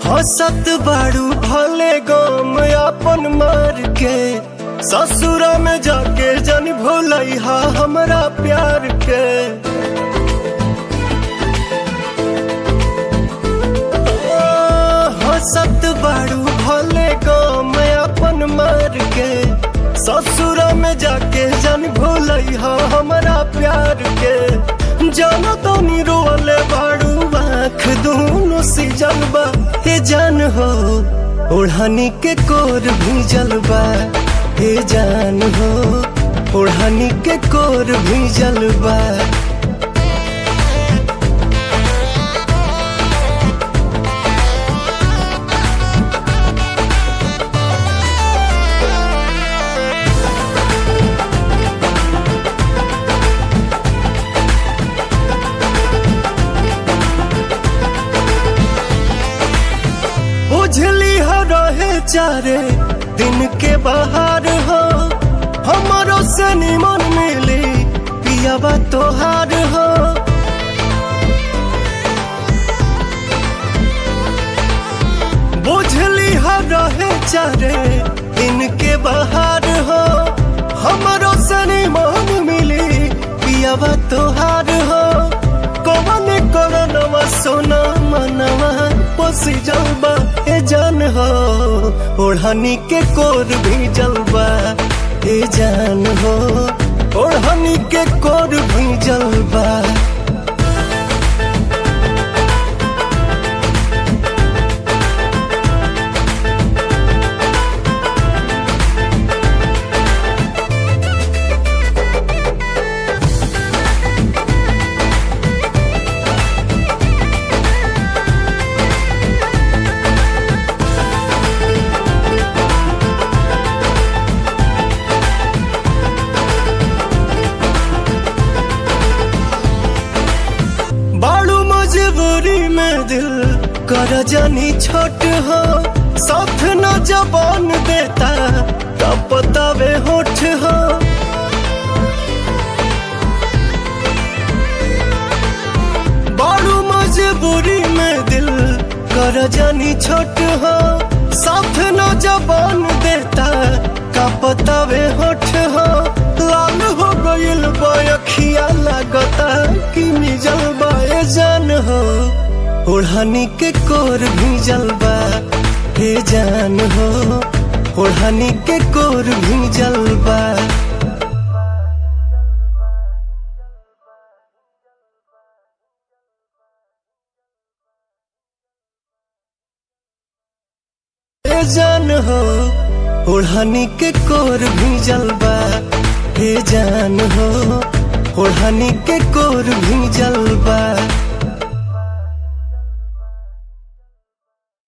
हंसत बाड़ू भले गम अपन मार के, ससुरा में जाके जन भूलैहा हमरा प्यार के। हंसत बाड़ू भले गम अपन मार के, ससुरा में जाके जन भूलैहा हमरा प्यार के। जानो तो नी रोले बाड़ू आँख दूनो सी जलबा हे जान हो, ओढ़नी के कोर भी जलबा हे जान हो, ओढ़नी के कोर भी जलबा। बुझली हो रहे चारे दिन के बाहर हो, हमारो से निमन मिली पियाबा तोहार हो। बुझली हो रहे चारे दिन के बाहर हो, हमारो से निमन मिली पियाबा तोहार हो। कौन करनवा सोना मनवा पोसी जलबा ए जान हो, ओढ़नी के कोर भी जलबा ए जान हो, ओढ़नी के कोर भी जलबा। मजबूरी में दिल कर जानी छोट हो, साथ न जबान देता तब बतावे होठ हो। बारू मजबूरी में दिल कर जानी छोट हो, साथ न जबान देता का बतावे होठ हो। लाल हो गइल बयखिया लागता कि मिजल बाए जान हो, ओढ़नी के कोर भी जलबा हे जान हो, ओढ़नी के कोर भी जलबा। हे जान हो, ओढ़नी के कोर भी जलबा हे जान हो, ओढ़नी के कोर भी जलबा।